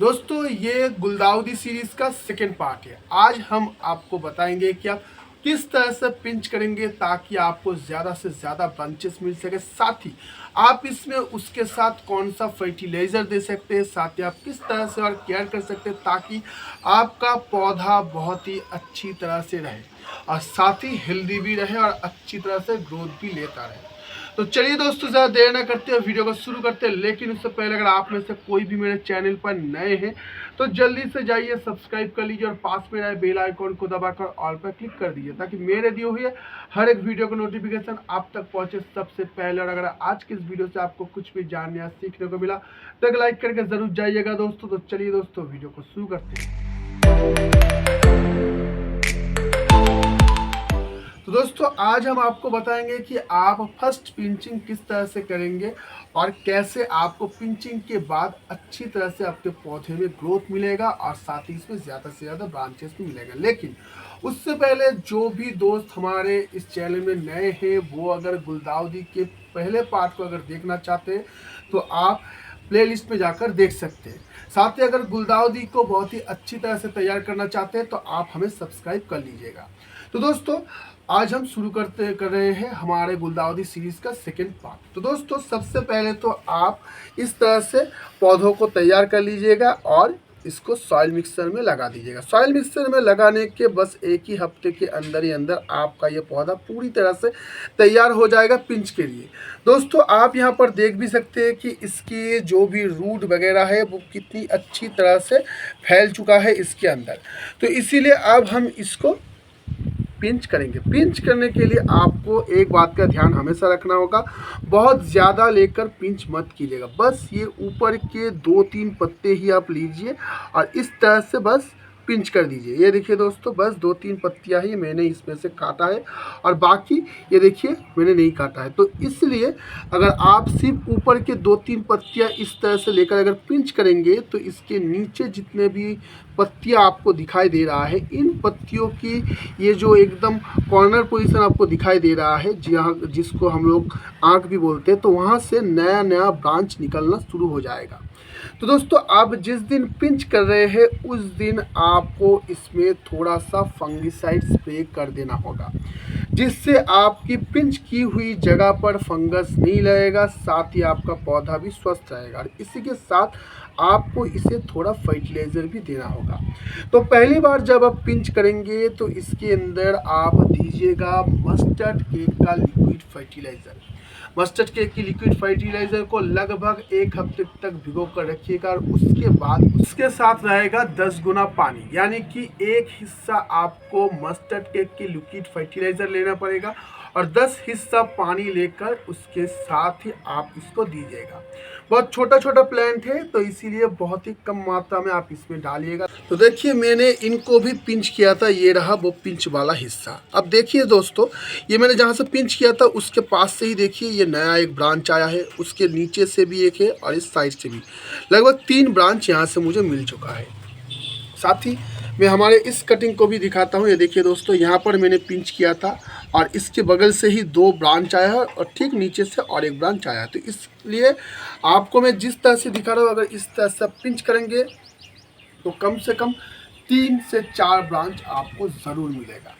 दोस्तों ये गुलदाउदी सीरीज का सेकेंड पार्ट है। आज हम आपको बताएंगे कि आप किस तरह से पिंच करेंगे ताकि आपको ज़्यादा से ज़्यादा ब्रांचेस मिल सके। साथ ही आप इसमें उसके साथ कौन सा फर्टिलाइज़र दे सकते हैं, साथ ही आप किस तरह से और केयर कर सकते हैं ताकि आपका पौधा बहुत ही अच्छी तरह से रहे और साथ ही हेल्दी भी रहे और अच्छी तरह से ग्रोथ भी लेता रहे। तो चलिए दोस्तों, ज़्यादा देर ना करते हुए वीडियो को शुरू करते हैं। लेकिन उससे पहले अगर आप में से कोई भी मेरे चैनल पर नए हैं तो जल्दी से जाइए सब्सक्राइब कर लीजिए और पास में आए बेल आइकॉन को दबाकर ऑल पर क्लिक कर दीजिए ताकि मेरे दिए हुए हर एक वीडियो का नोटिफिकेशन आप तक पहुंचे सबसे पहले। और अगर आज की इस वीडियो से आपको कुछ भी जानने या सीखने को मिला तो एक लाइक करके ज़रूर जाइएगा दोस्तों। तो चलिए दोस्तों, वीडियो को शुरू करते हैं। तो दोस्तों आज हम आपको बताएंगे कि आप फर्स्ट पिंचिंग किस तरह से करेंगे और कैसे आपको पिंचिंग के बाद अच्छी तरह से आपके पौधे में ग्रोथ मिलेगा और साथ ही इसमें ज़्यादा से ज़्यादा ब्रांचेस भी मिलेगा। लेकिन उससे पहले जो भी दोस्त हमारे इस चैनल में नए हैं वो अगर गुलदाउदी के पहले पार्ट को अगर देखना चाहते हैं तो आप प्लेलिस्ट में जाकर देख सकते हैं। साथ ही अगर गुलदाउदी को बहुत ही अच्छी तरह से तैयार करना चाहते हैं तो आप हमें सब्सक्राइब कर लीजिएगा। तो दोस्तों आज हम शुरू कर रहे हैं हमारे गुलदाउदी सीरीज का सेकेंड पार्ट। तो दोस्तों सबसे पहले तो आप इस तरह से पौधों को तैयार कर लीजिएगा और इसको सॉइल मिक्सर में लगा दीजिएगा। सॉइल मिक्सर में लगाने के बस एक ही हफ्ते के अंदर ही अंदर आपका ये पौधा पूरी तरह से तैयार हो जाएगा पिंच के लिए। दोस्तों आप यहाँ पर देख भी सकते हैं कि इसकी जो भी रूट वगैरह है वो कितनी अच्छी तरह से फैल चुका है इसके अंदर। तो इसीलिए अब हम इसको पिंच करेंगे। पिंच करने के लिए आपको एक बात का ध्यान हमेशा रखना होगा, बहुत ज़्यादा लेकर पिंच मत कीजिएगा। बस ये ऊपर के 2-3 पत्ते ही आप लीजिए और इस तरह से बस पिंच कर दीजिए। ये देखिए दोस्तों, बस 2-3 पत्तियाँ ही मैंने इसमें से काटा है और बाकी ये देखिए मैंने नहीं काटा है। तो इसलिए अगर आप सिर्फ ऊपर के 2-3 पत्तियाँ इस तरह से लेकर अगर पिंच करेंगे तो इसके नीचे जितने भी पत्तियाँ आपको दिखाई दे रहा है, इन पत्तियों की ये जो एकदम कॉर्नर पोजीशन आपको दिखाई दे रहा है जहाँ जिसको हम लोग आँख भी बोलते हैं, तो वहाँ से नया नया ब्रांच निकलना शुरू हो जाएगा। तो दोस्तों आप जिस दिन पिंच कर रहे हैं उस दिन आपको इसमें थोड़ा सा फंगिसाइड स्प्रे कर देना होगा जिससे आपकी पिंच की हुई जगह पर फंगस नहीं लगेगा, साथ ही आपका पौधा भी स्वस्थ रहेगा। और इसी के साथ आपको इसे थोड़ा फर्टिलाइज़र भी देना होगा। तो पहली बार जब आप पिंच करेंगे तो इसके अंदर आप दीजिएगा मस्टर्ड केक का लिक्विड फर्टिलाइज़र। मस्टर्ड केक की लिक्विड फर्टिलाइज़र को लगभग 1 हफ्ते तक भिगो कर रखिएगा और उसके बाद उसके साथ रहेगा 10 गुना पानी, यानी कि 1 हिस्सा आपको मस्टर्ड केक की लिक्विड फर्टिलाइज़र लेना पड़ेगा और 10 हिस्सा पानी लेकर उसके साथ ही आप इसको दीजिएगा। बहुत छोटा छोटा प्लांट है तो इसीलिए बहुत ही कम मात्रा में आप इसमें डालिएगा। तो देखिए मैंने इनको भी पिंच किया था, ये रहा वो पिंच वाला हिस्सा। अब देखिए दोस्तों, ये मैंने जहाँ से पिंच किया था उसके पास से ही देखिए ये नया एक ब्रांच आया है, उसके नीचे से भी एक है और इस साइड से भी लगभग 3 ब्रांच यहाँ से मुझे मिल चुका है। साथ ही मैं हमारे इस कटिंग को भी दिखाता हूँ। ये देखिए दोस्तों, यहाँ पर मैंने पिंच किया था और इसके बगल से ही 2 ब्रांच आया है और ठीक नीचे से और एक ब्रांच आया है। तो इसलिए आपको मैं जिस तरह से दिखा रहा हूँ, अगर इस तरह से पिंच करेंगे तो कम से कम 3 से 4 ब्रांच आपको ज़रूर मिलेगा।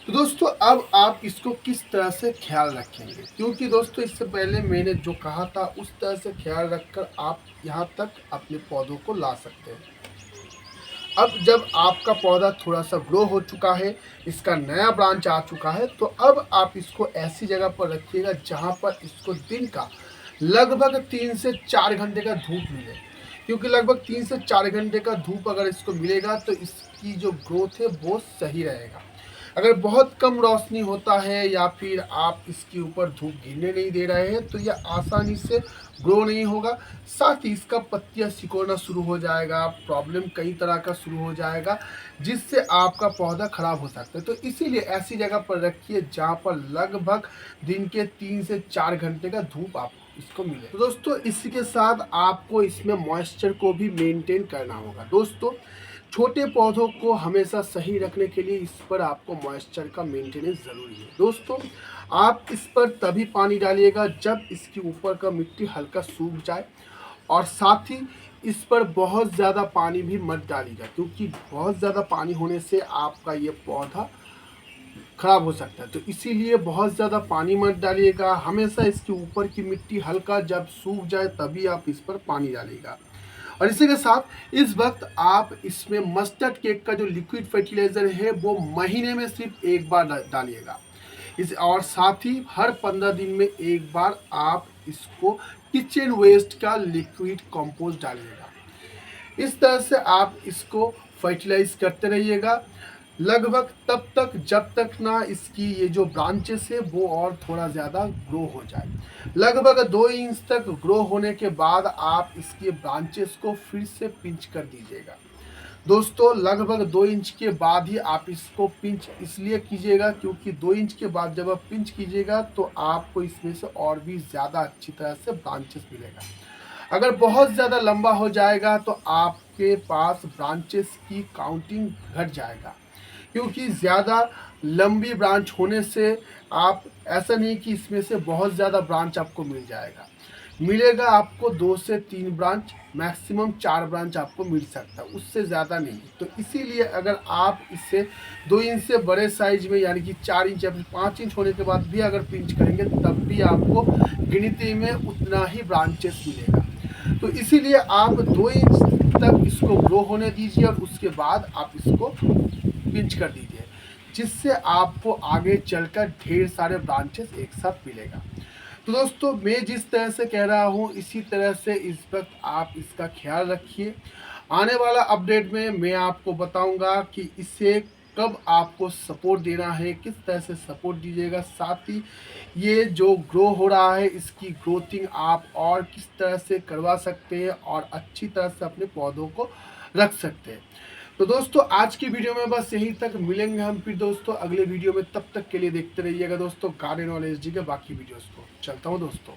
तो दोस्तों अब आप इसको किस तरह से ख्याल रखेंगे, क्योंकि दोस्तों इससे पहले मैंने जो कहा था उस तरह से ख्याल रखकर आप यहाँ तक अपने पौधों को ला सकते हैं। अब जब आपका पौधा थोड़ा सा ग्रो हो चुका है, इसका नया ब्रांच आ चुका है, तो अब आप इसको ऐसी जगह पर रखिएगा जहाँ पर इसको दिन का लगभग 3 से 4 घंटे का धूप मिले, क्योंकि लगभग 3 से 4 घंटे का धूप अगर इसको मिलेगा तो इसकी जो ग्रोथ है वो सही रहेगा। अगर बहुत कम रोशनी होता है या फिर आप इसके ऊपर धूप गिरने नहीं दे रहे हैं तो यह आसानी से ग्रो नहीं होगा, साथ ही इसका पत्तियां सिकुड़ना शुरू हो जाएगा, प्रॉब्लम कई तरह का शुरू हो जाएगा जिससे आपका पौधा खराब हो सकता है। तो इसीलिए ऐसी जगह पर रखिए जहाँ पर लगभग दिन के 3 से 4 घंटे का धूप आपको इसको मिले। तो दोस्तों इसी के साथ आपको इसमें मॉइस्चर को भी मेंटेन करना होगा। दोस्तों छोटे पौधों को हमेशा सही रखने के लिए इस पर आपको मॉइस्चर का मेंटेनेंस ज़रूरी है। दोस्तों आप इस पर तभी पानी डालिएगा जब इसके ऊपर का मिट्टी हल्का सूख जाए और साथ ही इस पर बहुत ज़्यादा पानी भी मत डालिएगा, क्योंकि बहुत ज़्यादा पानी होने से आपका ये पौधा खराब हो सकता है। तो इसीलिए बहुत ज़्यादा पानी मत डालिएगा। हमेशा इसके ऊपर की मिट्टी हल्का जब सूख जाए तभी आप इस पर पानी डालिएगा। और इसी के साथ इस वक्त आप इसमें मस्टर्ड केक का जो लिक्विड फर्टिलाइज़र है वो महीने में सिर्फ एक बार डालिएगा। इस और साथ ही हर 15 दिन में एक बार आप इसको किचन वेस्ट का लिक्विड कंपोस्ट डालिएगा। इस तरह से आप इसको फर्टिलाइज करते रहिएगा लगभग तब तक जब तक ना इसकी ये जो ब्रांचेस है वो और थोड़ा ज़्यादा ग्रो हो जाए। लगभग 2 इंच तक ग्रो होने के बाद आप इसके ब्रांचेस को फिर से पिंच कर दीजिएगा। दोस्तों लगभग 2 इंच के बाद ही आप इसको पिंच इसलिए कीजिएगा क्योंकि 2 इंच के बाद जब आप पिंच कीजिएगा तो आपको इसमें से और भी ज़्यादा अच्छी तरह से ब्रांचेस मिलेगा। अगर बहुत ज़्यादा लंबा हो जाएगा तो आपके पास ब्रांचेस की काउंटिंग घट जाएगा, क्योंकि ज़्यादा लंबी ब्रांच होने से आप ऐसा नहीं कि इसमें से बहुत ज़्यादा ब्रांच आपको मिलेगा आपको 2 से 3 ब्रांच, मैक्सिमम 4 ब्रांच आपको मिल सकता है, उससे ज़्यादा नहीं। तो इसीलिए अगर आप इसे 2 इंच से बड़े साइज में यानी कि 4 इंच या फिर 5 इंच होने के बाद भी अगर पिंच करेंगे तब भी आपको गिनती में उतना ही ब्रांचेस मिलेगा। तो इसीलिए आप 2 इंच तक इसको ग्रो होने दीजिए और उसके बाद आप इसको पिंच कर दीजिए, जिससे आपको आगे चलकर ढेर सारे ब्रांचेस एक साथ मिलेगा। तो दोस्तों मैं जिस तरह से कह रहा हूँ इसी तरह से इस वक्त आप इसका ख्याल रखिए। आने वाला अपडेट में मैं आपको बताऊंगा कि इसे कब आपको सपोर्ट देना है, किस तरह से सपोर्ट दीजिएगा, साथ ही ये जो ग्रो हो रहा है इसकी ग्रोथिंग आप और किस तरह से करवा सकते हैं और अच्छी तरह से अपने पौधों को रख सकते हैं। तो दोस्तों आज की वीडियो में बस यहीं तक, मिलेंगे हम फिर दोस्तों अगले वीडियो में। तब तक के लिए देखते रहिएगा दोस्तों गार्डन नॉलेज जी के बाकी वीडियोस को। चलता हूँ दोस्तों।